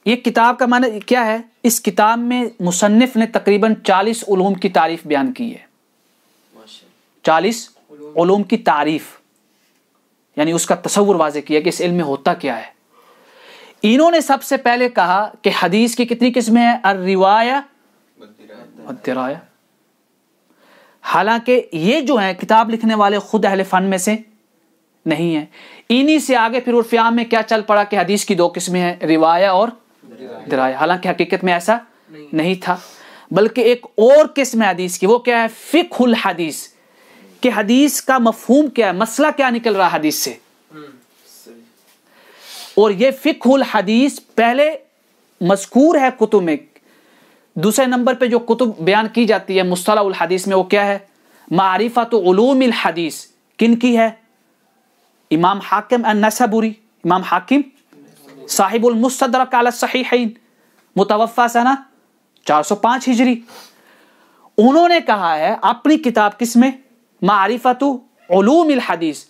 یہ کتاب کا معنی کیا ہے؟ اس کتاب میں مصنف نے تقریباً 40 علوم کی تعریف بیان کی ہے، 40 علوم کی تعریف، یعنی اس کا تصور واضح کیا کہ اس علم میں ہوتا کیا ہے۔ انہوں نے سب سے پہلے کہا کہ حدیث کی کتنی قسمیں ہیں؟ الروایہ والدرایہ۔ حالانکہ یہ جو ہیں کتاب لکھنے والے خود اہل فن میں سے نہیں ہیں، انہی سے آگے پھر عرف عام میں کیا چل پڑا کہ حدیث کی 2 قسمیں ہیں، روایہ اور درایہ۔ حالانکہ حقیقت میں ایسا نہیں تھا، بلکہ ایک اور قسم ہے حدیث کی، وہ کیا ہے؟ فقہ الحدیث، کہ حدیث کا مفہوم کیا ہے، مسئلہ کیا نکل رہا ہے حدیث سے۔ اور یہ فقہ الحدیث پہلے مذکور ہے کتب میں، دوسرے نمبر پہ جو کتب بیان کی جاتی ہے مصطلح الحدیث میں، وہ کیا ہے؟ معرفت علوم الحدیث۔ کن کی ہے؟ امام حاکم النسابوری، امام حاکم صاحب المستدرک علی الصحیحین، متوفی سنہ 405 ہجری۔ انہوں نے کہا ہے اپنی کتاب کس میں؟ معرفت علوم الحدیث۔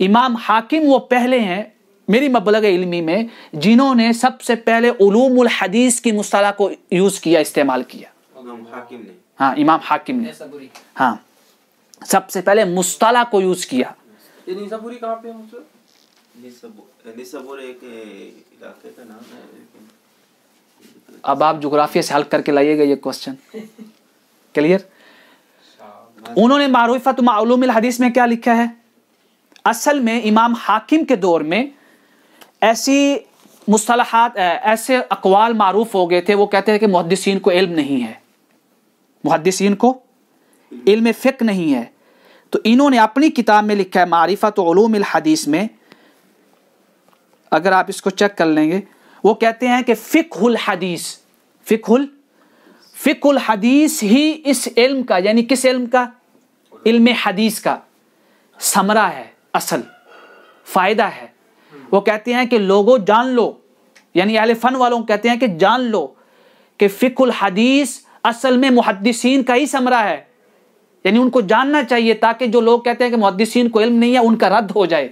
امام حاکم وہ پہلے ہیں میری مبلغ علمی میں جنہوں نے سب سے پہلے علوم الحدیث کی مصطلح کو یوز کیا، استعمال کیا۔ امام حاکم نے، ہاں، امام حاکم نے، ہاں، سب سے پہلے مصطلح کو یوز کیا۔ یہ نیسابوری کہاں پہ ہے؟ نیسابور ایک علاقے کا نام ہے۔ اب آپ جغرافیہ سے حل کر کے لائیے گا یہ کوسچن، کلیئر؟ انہوں نے معرفت علوم الحدیث میں کیا لکھا ہے؟ اصل میں امام حاکم کے دور میں ایسی مصطلحات، ایسے اقوال معروف ہو گئے تھے، وہ کہتے ہیں کہ محدثین کو علم نہیں ہے، محدثین کو علم فقہ نہیں ہے. تو انہوں نے اپنی کتاب میں لکھا ہے معرفت علوم الحدیث میں، اگر آپ اس کو چیک کر لیں گے، وہ کہتے ہیں کہ فقہ الحدیث، فقہ الحدیث ہی اس علم کا، یعنی کس علم کا؟ علم حدیث کا ثمرہ ہے، اصل فائدہ ہے. وہ کہتے ہیں کہ لوگوں جان لو، یعنی اہل فن والوں کہتے ہیں کہ جان لو کہ فقہ الحدیث اصل میں محدثین کا ہی ثمرہ ہے، یعنی ان کو جاننا چاہیے تاکہ جو لوگ کہتے ہیں کہ محدثین کو علم نہیں ہے ان کا رد ہو جائے.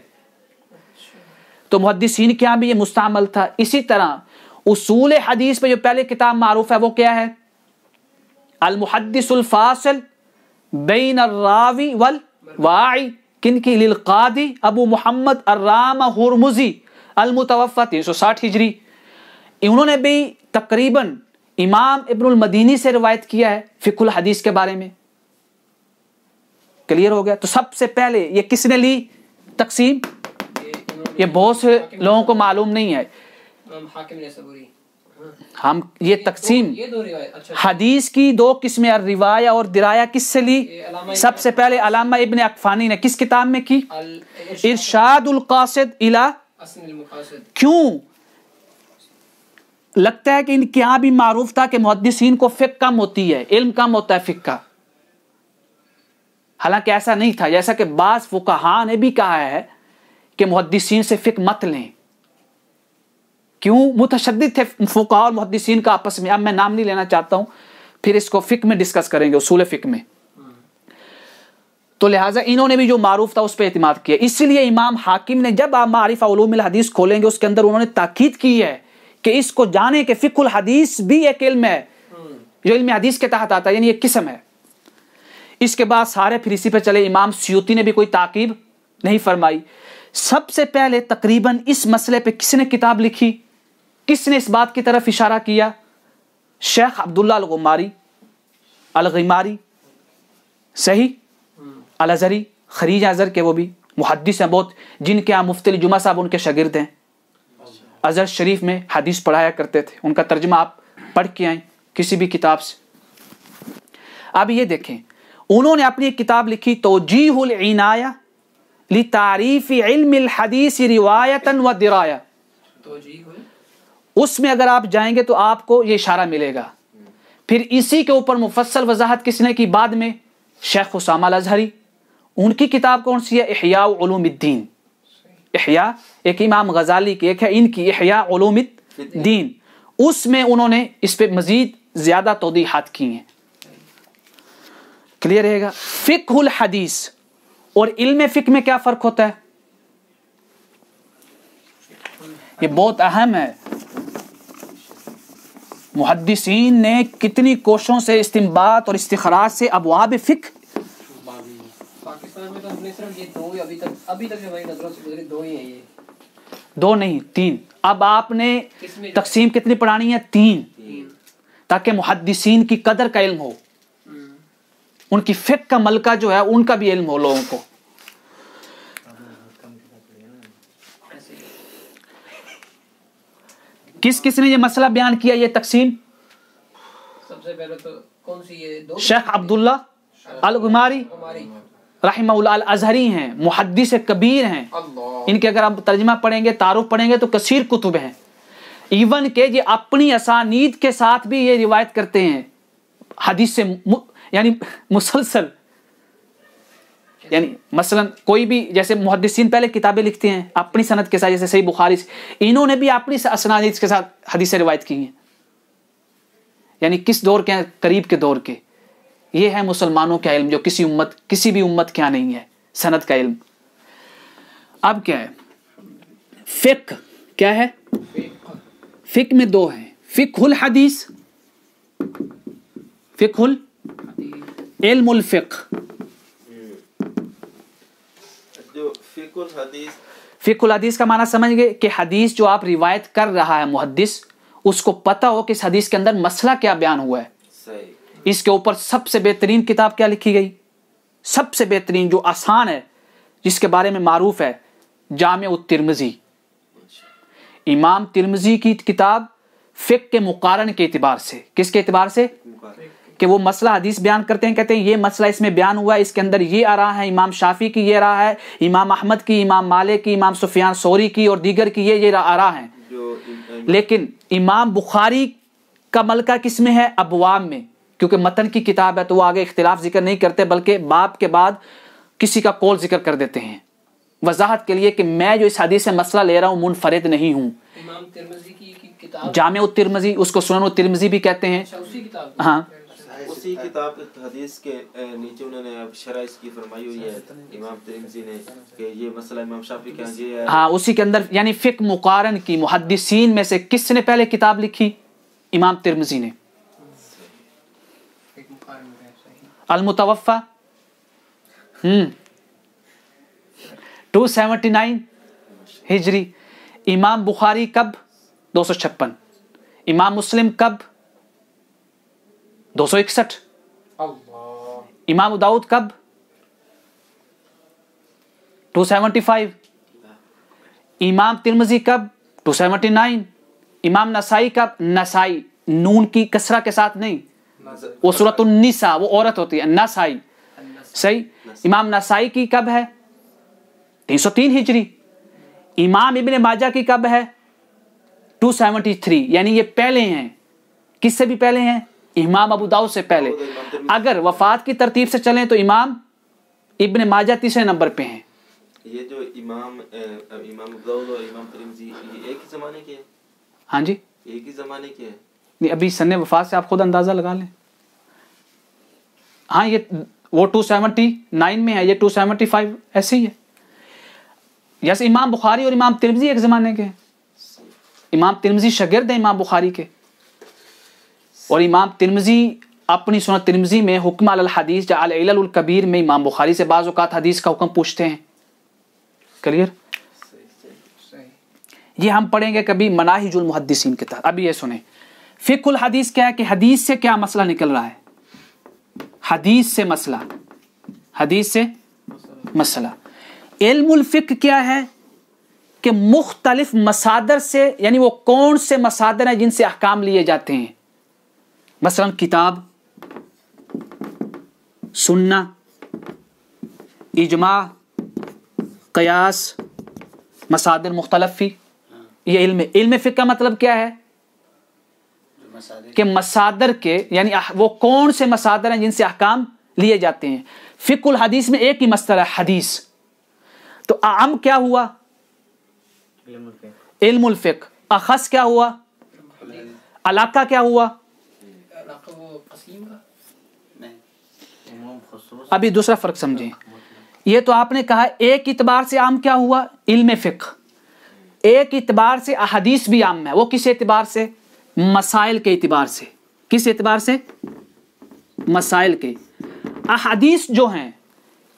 تو محدثین کے یہاں بھی یہ مستعمل تھا. اسی طرح اصول حدیث پہ جو پہلے کتاب معروف ہے وہ کیا ہے؟ المحدث الفاصل بین الراوی والواعی، کن کی؟ للقاضی ابو محمد الرامہ ہرمزی المتوفی 360 ہجری. انہوں نے بھی تقریباً امام ابن المدینی سے روایت کیا ہے فقہ الحدیث کے بارے میں. کلیئر ہو گیا؟ تو سب سے پہلے یہ کس نے لی تقسیم؟ یہ بہت سے لوگوں کو معلوم نہیں ہے. ہم یہ تقسیم حدیث کی دو قسمیں، الروایہ اور درایا، کس سے لی؟ سب سے پہلے علامہ ابن اقفانی نے کس کتاب میں کی؟ ارشاد القاصد الی. کیوں؟ لگتا ہے کہ ان کے یہاں بھی معروف تھا کہ محدثین کو فقہ کم ہوتی ہے، علم کم ہوتا ہے فقہ کا. حالانکہ ایسا نہیں تھا، جیسا کہ بعض فقہاء نے بھی کہا ہے کہ محدثین سے فقہ مت لیں. کیوں؟ متشدد تھے فقہاء اور محدثین کا آپس میں. اب میں نام نہیں لینا چاہتا ہوں، پھر اس کو فقہ میں ڈسکس کریں گے، اصول فقہ میں. تو لہٰذا انہوں نے بھی جو معروف تھا اس پہ اعتماد کیا. اس لیے امام حاکم نے جب آپ معرفہ علوم الحدیث کھولیں گے اس کے اندر انہوں نے تاکید کی ہے کہ اس کو جانیں کہ فقہ الحدیث بھی ایک علم ہے جو علم حدیث کے تحت آتا ہے، یعنی ایک قسم ہے. اس کے بعد سارے پھر اسی پہ چلے. امام سیوطی نے بھی کوئی تعقیب نہیں فرمائی. سب سے پہلے تقریباً اس مسئلے پہ کس نے کتاب لکھی، کس نے اس بات کی طرف اشارہ کیا؟ شیخ عبداللہ الغماری، صحیح، الازہری، خریج ازہر کے، وہ بھی محدث ہیں بہت، جن کے یہاں مفتی جمعہ صاحب ان کے شاگرد ہیں. ازہر شریف میں حدیث پڑھایا کرتے تھے. ان کا ترجمہ آپ پڑھ کے آئیں کسی بھی کتاب سے. اب یہ دیکھیں، انہوں نے اپنی ایک کتاب لکھی توجیہ العنایہ لتعریف علم الحدیث روایتاً و درایا. اس میں اگر آپ جائیں گے تو آپ کو یہ اشارہ ملے گا. پھر اسی کے اوپر مفصل وضاحت کس نے کی بعد میں؟ شیخ اسامہ الازہری. ان کی کتاب کون سی ہے؟ احیاء علوم الدین. احیاء ایک امام غزالی کی، ایک ہے ان کی احیاء علوم الدین. اس میں انہوں نے اس پہ مزید زیادہ توضیحات کی ہیں. کلیئر رہے گا؟ فقہ الحدیث اور علم فقہ میں کیا فرق ہوتا ہے؟ یہ بہت اہم ہے. محدثین نے کتنی کوششوں سے استنباط اور استخراج سے ابواب فقہ. پاکستان میں تو ہم نے صرف یہ دو ہی ابھی تک جو ہماری نظروں سے گزری دو ہی ہیں. یہ دو نہیں، تین. اب آپ نے تقسیم کتنی پڑھانی ہے؟ تین، تاکہ محدثین کی قدر کا علم ہو، ان کی فقہ کا ملکہ جو ہے ان کا بھی علم ہو لوگوں کو. کس کس نے یہ مسئلہ بیان کیا، یہ تقسیم؟ سب سے پہلے تو کون سی یہ دو؟ شیخ عبداللہ الغماری رحمہ اللہ، الازہری ہیں، محدث کبیر ہیں. ان کے اگر آپ ترجمہ پڑھیں گے، تعارف پڑھیں گے تو کثیر کتب ہیں. ایون کہ یہ اپنی اسانید کے ساتھ بھی یہ روایت کرتے ہیں حدیث سے، یعنی مسلسل. یعنی مثلا کوئی بھی جیسے محدثین پہلے کتابیں لکھتے ہیں اپنی سند کے ساتھ، جیسے صحیح بخاری، انہوں نے بھی اپنی اسانید کے ساتھ حدیثیں روایت کی ہیں. یعنی کس دور کے ہیں؟ قریب کے دور کے. یہ ہے مسلمانوں کا علم جو کسی بھی امت کیا نہیں ہے، سند کا علم. اب کیا ہے؟ فقہ کیا ہے؟ فقہ میں دو ہیں، فقہ الحدیث، فقہ علم الفقہ. جو فقہ الحدیث، فقہ الحدیث کا معنی سمجھ گئے کہ حدیث جو آپ روایت کر رہا ہے محدث، اس کو پتہ ہو کہ اس حدیث کے اندر مسئلہ کیا بیان ہوا ہے. صحیح. اس کے اوپر سب سے بہترین کتاب کیا لکھی گئی؟ سب سے بہترین جو آسان ہے، جس کے بارے میں معروف ہے جامع الترمذی، امام ترمذی کی کتاب فقہ کے مقارن کے اعتبار سے، کس کے اعتبار سے؟ کہ وہ مسئلہ حدیث بیان کرتے ہیں، کہتے ہیں یہ مسئلہ اس میں بیان ہوا ہے، اس کے اندر یہ آراء ہے، امام شافعی کی یہ آراء ہے، امام احمد کی، امام مالک کی، امام سفیان ثوری کی اور دیگر کی یہ آراء ہیں۔ لیکن امام بخاری کا ملکہ کس میں ہے؟ ابواب میں، کیونکہ متن کی کتاب ہے تو وہ آگے اختلاف ذکر نہیں کرتے، بلکہ باب کے بعد کسی کا قول ذکر کر دیتے ہیں وضاحت کے لیے کہ میں جو اس حدیث سے مسئلہ لے رہا ہوں منفرد نہیں ہوں۔ امام ترمذی کی کتاب جامع الترمذی، اس کو سنن الترمذی بھی کہتے ہیں۔ اسی کتاب ہاں اسی کتاب حدیث کے نیچے انہوں نے شرح اس کی فرمائی ہوئی ہے امام ترمذی نے کہ یہ مسئلہ امام شافعی کے یہ ہے۔ ہاں اسی کے اندر یعنی فقہ مقارن کی محدثین میں سے کس نے پہلے کتاب لکھی؟ امام ترمذی نے۔ المتوفى 279 ہجری، امام بخاری کب؟ 256، امام مسلم کب؟ 261، امام داؤد کب؟ 275، امام ترمذی کب؟ 279، امام نسائی کب؟ نسائی نون کی کسرہ کے ساتھ نہیں، وہ سورۃ النساء، وہ عورت ہوتی ہے نسائی، صحیح۔ امام نسائی کی کب ہے؟ 303 ہجری۔ امام ابن ماجہ کی کب ہے؟ 273، یعنی یہ پہلے ہیں، کس سے بھی پہلے ہیں؟ امام ابو داؤد سے پہلے۔ اگر وفات کی ترتیب سے چلیں تو امام ابن ماجہ تیسرے نمبر پہ ہیں۔ یہ جو امام ابو داؤد اور امام ترمذی یہ ایک ہی زمانے کے ہیں؟ ہاں جی، ایک ہی زمانے کے ہیں؟ نہیں ابھی سن وفات سے آپ خود اندازہ لگا لیں۔ ہاں یہ وہ 279 میں ہے، یہ 275 ایسے ہی ہے۔ جیسے امام بخاری اور امام ترمذی ایک زمانے کے ہیں، امام ترمذی شاگرد ہیں امام بخاری کے، اور امام ترمذی اپنی سنن ترمذی میں حکم علی الحدیث جعل علل الکبیر میں امام بخاری سے بعض اوقات حدیث کا حکم پوچھتے ہیں۔ کلیئر؟ یہ ہم پڑھیں گے کبھی مناہج المحدثین کے تحت۔ ابھی یہ سنیں فقہ الحدیث کیا ہے، کہ حدیث سے کیا مسئلہ نکل رہا ہے، حدیث سے مسئلہ، حدیث سے مسئلہ۔ علم الفقہ کیا ہے کہ مختلف مصادر سے، یعنی وہ کون سے مصادر ہیں جن سے احکام لیے جاتے ہیں، مثلا کتاب، سنہ، اجماع، قیاس، مصادر مختلف فی، یہ علم فقہ کا مطلب کیا ہے کہ مصادر کے، یعنی وہ کون سے مصادر ہیں جن سے احکام لیے جاتے ہیں۔ فقہ الحدیث میں ایک ہی مصدر ہے حدیث، تو اعم کیا ہوا؟ علم الفقہ۔ اخص کیا ہوا؟ علاقہ کیا ہوا؟ ابھی دوسرا فرق سمجھیں، یہ تو آپ نے کہا ایک اعتبار سے عام کیا ہوا؟ علم فقہ۔ ایک اعتبار سے احادیث بھی عام ہے، وہ کس اعتبار سے؟ مسائل کے اعتبار سے۔ کس اعتبار سے؟ مسائل کے۔ احادیث جو ہیں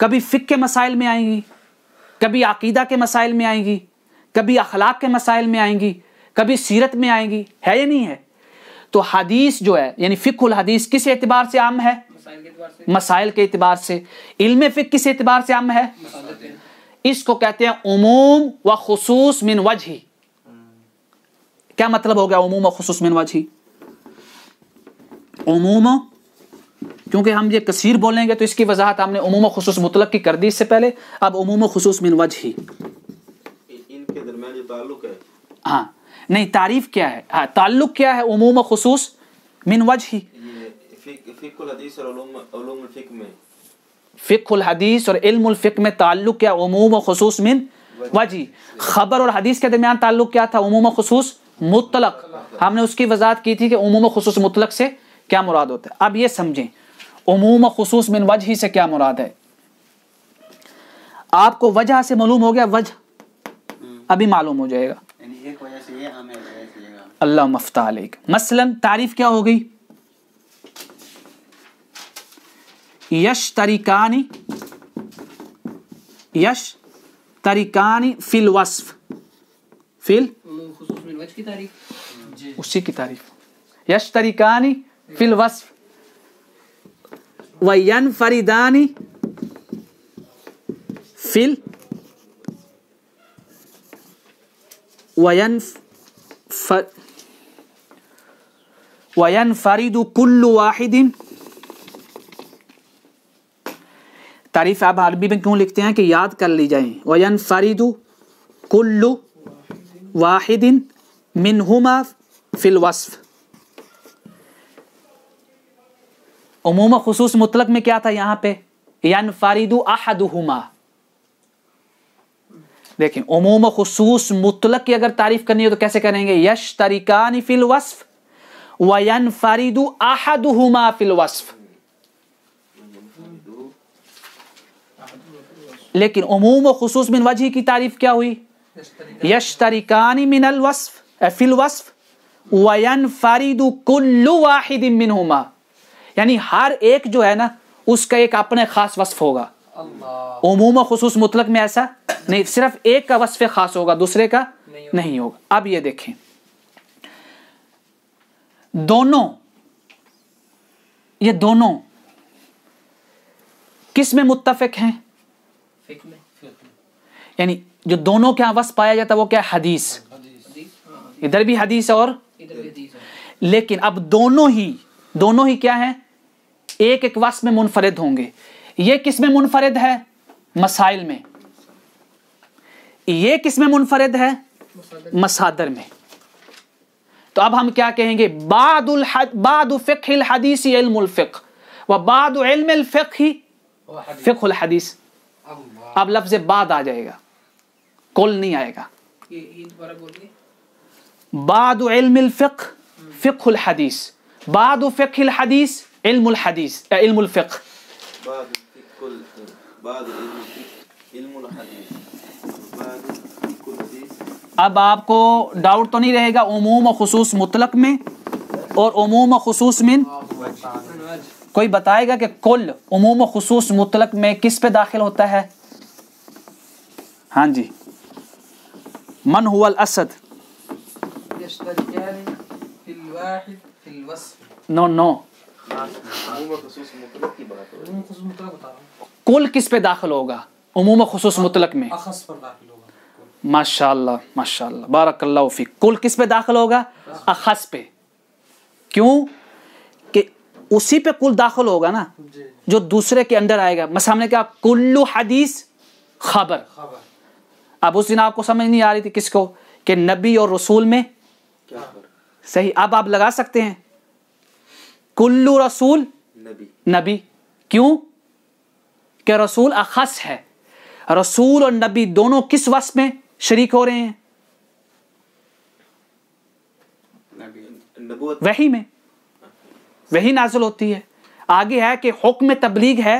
کبھی فقہ کے مسائل میں آئیں گی، کبھی عقیدہ کے مسائل میں آئیں گی، کبھی اخلاق کے مسائل میں آئیں گی، کبھی سیرت میں آئیں گی، ہے یا نہیں ہے؟ تو حدیث جو ہے یعنی فقہ الحدیث کس اعتبار سے عام ہے؟ مسائل کے اعتبار سے۔ علم فقہ کس اعتبار سے عام ہے؟ اس کو کہتے ہیں عموم و خصوص من وجہ۔ کیا مطلب ہو گیا عموم و خصوص من وجہ؟ عموم، کیونکہ ہم یہ کثیر بولیں گے تو اس کی وضاحت ہم نے عموم و خصوص مطلق کی کر دی اس سے پہلے، اب عموم و خصوص من وجہ۔ ان کے درمیان جو تعلق ہے، ہاں نہیں تعریف کیا ہے، ہاں تعلق کیا ہے عموم و خصوص من وجہ؟ فقہ الحدیث اور علوم الفقہ میں، فقہ الحدیث اور علم الفقہ میں تعلق کیا؟ عموم و خصوص من وجہ۔ خبر اور حدیث کے درمیان تعلق کیا تھا؟ عموم و خصوص مطلق۔ ہم نے اس کی وضاحت کی تھی کہ عموم و خصوص مطلق سے کیا مراد ہوتا ہے۔ اب یہ سمجھیں عموم و خصوص من وجہ سے کیا مراد ہے۔ آپ کو وجہ سے معلوم ہو گیا، وجہ ابھی معلوم ہو جائے گا۔ اللہ مفتح علیک۔ مثلا تعریف کیا ہو گئی؟ یشترکانی فی الوصف، فی خصوص من وجہ کی تعریف، اسی کی تعریف، یشترکانی فی الوصف وینفردانی فی وَيَنْفَرِدُ كُلُّ وَاحِدٍ. تعریف آپ عربی میں کیوں لکھتے ہیں کہ یاد کر لی جائیں. وَيَنْفَرِدُ كُلُّ وَاحِدٍ مِّنْهُمَا فِي الْوَصْفِ. عموم و خصوص مطلق میں کیا تھا یہاں پہ؟ يَنْفَرِدُ أَحَدُهُمَا. دیکھیں عموم و خصوص مطلق کی اگر تعریف کرنی ہو تو کیسے کریں گے؟ یشترکان فی الوصف وینفرد احدہما فی الوصف. لیکن عموم و خصوص من وجہ کی تعریف کیا ہوئی؟ یشترکان من الوصف فی الوصف وینفرد کل واحد منہما. یعنی ہر ایک جو ہے نا اس کا ایک اپنے خاص وصف ہوگا. عموم و خصوص مطلق میں ایسا نہیں، صرف ایک کا وصف خاص ہوگا دوسرے کا نہیں ہوگا. اب یہ دیکھیں یہ دونوں کس میں متفق ہیں؟ یعنی جو دونوں کے وصف پایا جاتا ہے وہ کیا ہے؟ حدیث. ادھر بھی حدیث اور لیکن اب دونوں ہی کیا ہیں؟ ایک ایک وصف میں منفرد ہوں گے. یہ کس میں منفرد ہے؟ مسائل میں. یہ کس میں منفرد ہے؟ مصادر میں. تو اب ہم کیا کہیں گے؟ بعد فقہ الحدیث علم الفقہ وبعد علم الفقہ فقہ الحدیث. اب لفظ بعد آ جائے گا، کل نہیں آئے گا. بعد علم الفقہ فقہ الحدیث، بعد فقہ الحدیث علم الحدیث علم الفقہ. اب آپ کو ڈاؤٹ تو نہیں رہے گا عموم و خصوص مطلق میں اور عموم و خصوص من؟ کوئی بتائے گا کہ کل عموم و خصوص مطلق میں کس پہ داخل ہوتا ہے؟ ہاں جی، من هو الاسد؟ نو کل کس پہ داخل ہوگا عموم و خصوص مطلق میں؟ ماشاء اللہ بارک اللہ فیک. کل کس پہ داخل ہوگا؟ اخص پہ. کیوں کہ اسی پہ کل داخل ہوگا نا جو دوسرے کے اندر آئے گا. مثلا ہم نے کہا کل حدیث خبر. اب اس دن آپ کو سمجھ نہیں آ رہی تھی کس کو کہ نبی اور رسول میں صحیح. اب آپ لگا سکتے ہیں کل رسول نبی. کیوں کہ رسول اخص ہے. رسول اور نبی دونوں کس وصف میں شریک ہو رہے ہیں؟ وحی میں. وحی نازل ہوتی ہے. آگے ہے کہ حکم تبلیغ ہے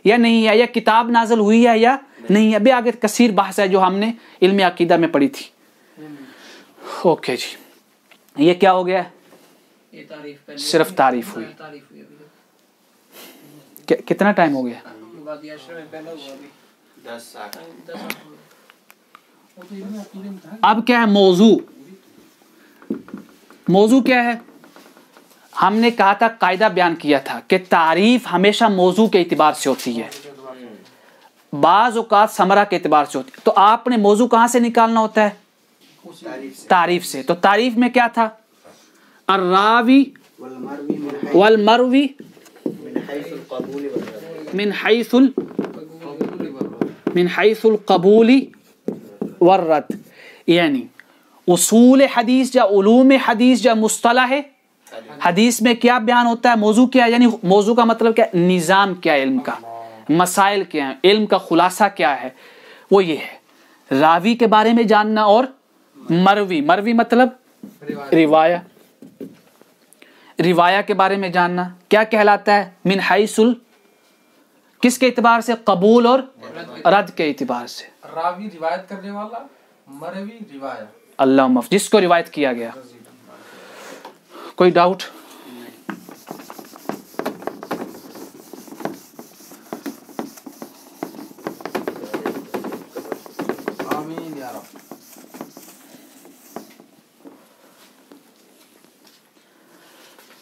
یا نہیں ہے، یا کتاب نازل ہوئی ہے یا نہیں ہے. ابھی آگے کثیر بحث ہے جو ہم نے علم عقیدہ میں پڑھی تھی. اوکے جی، یہ کیا ہو گیا؟ صرف تعریف ہوئی. کتنا ٹائم ہو گیا؟ اب کیا ہے موضوع کیا ہے؟ ہم نے کہا تھا، قاعدہ بیان کیا تھا کہ تعریف ہمیشہ موضوع کے اعتبار سے ہوتی ہے، بعض اوقات ثمرہ کے اعتبار سے ہوتی ہے. تو آپ نے موضوع کہاں سے نکالنا ہوتا ہے؟ تعریف سے. تو تعریف میں کیا تھا؟ الراوی والمروی من حیث القبول والرد. یعنی اصول حدیث یا علوم حدیث یا مصطلح حدیث میں کیا بیان ہوتا ہے؟ موضوع کیا ہے؟ یعنی موضوع کا مطلب کیا؟ نظام کیا ہے علم کا، مسائل کیا ہیں، علم کا خلاصہ کیا ہے. وہ یہ ہے راوی کے بارے میں جاننا، اور مروی مطلب روایہ کے بارے میں جاننا. کیا کہلاتا ہے؟ من حیث کس کے اعتبار سے؟ قبول اور رد کے اعتبار سے. راوی روایت کرنے والا، مروی روایہ. اللہ جس کو روایت کیا گیا. کوئی ڈاؤٹ؟ آمین یا رب.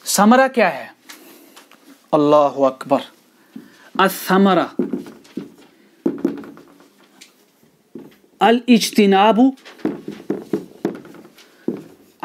ثمرہ کیا ہے؟ اللہ اکبر. الثمرہ الاجتناب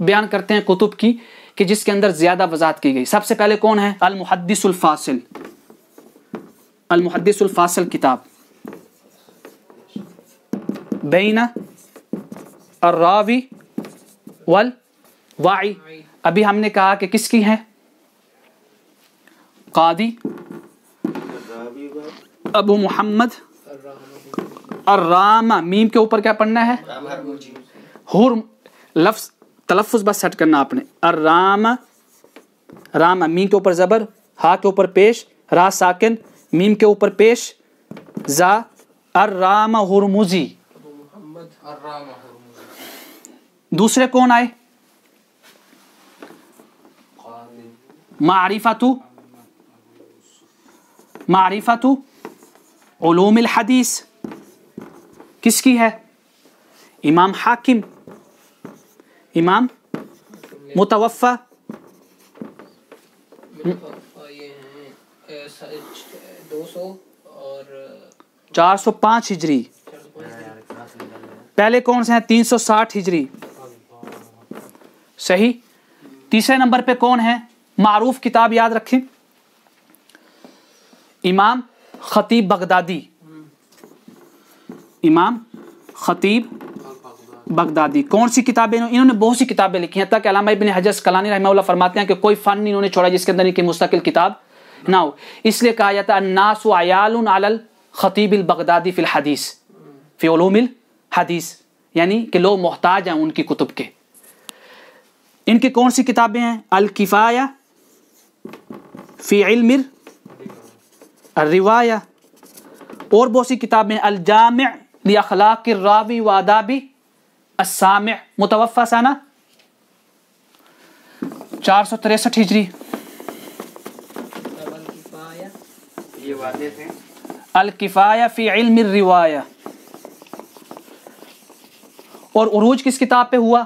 بیان کرتے ہیں کتب کی کہ جس کے اندر زیادہ وضاحت کی گئی. سب سے پہلے کون ہے؟ المحدث الفاصل. المحدث الفاصل کتاب بین الراوی والواعی. ابھی ہم نے کہا کہ کس کی ہے؟ قاضی ابو محمد الرامہ. میم کے اوپر کیا پڑھنا ہے؟ حر. لفظ تلفظ بس سیٹ کرنا آپ نے. الرامہ، رامہ میم کے اوپر زبر، ہا کے اوپر پیش، را ساکن، میم کے اوپر پیش، زا. الرامہ ہرمزی. دوسرے کون آئے؟ معرفت علوم الحدیث کس کی ہے؟ امام حاکم. امام متوفا 405 ہجری. پہلے کون سے ہیں؟ 360 ہجری. صحیح. تیسرے نمبر پہ کون ہے؟ معروف کتاب یاد رکھیں، امام خطیب بغدادی. امام خطیب بغدادی. کون سی کتابیں؟ انہوں نے بہت سی کتابیں لکھی ہیں، تک علامہ ابن حجر اسقلانی رحمہ اللہ فرماتے ہیں کہ کوئی فن انہوں نے چھوڑا جس کے اندر ان کی مستقل کتاب نہ ہو. اس لیے کہا جاتا ہے الناس عیال علی الخطیب البغدادی فی الحدیث، فی علوم الحدیث، یعنی کہ لوگ محتاج ہیں ان کی کتب کے. ان کی کون سی کتابیں ہیں؟ الکفایہ فی علم الروایہ، اور بہت سی کتابیں. الجامع لاخلاق الراوی و آداب السامع، متوفا سنہ 463 ہجری. الکفایہ فی علم الروایہ. اور عروج کس کتاب پہ ہوا؟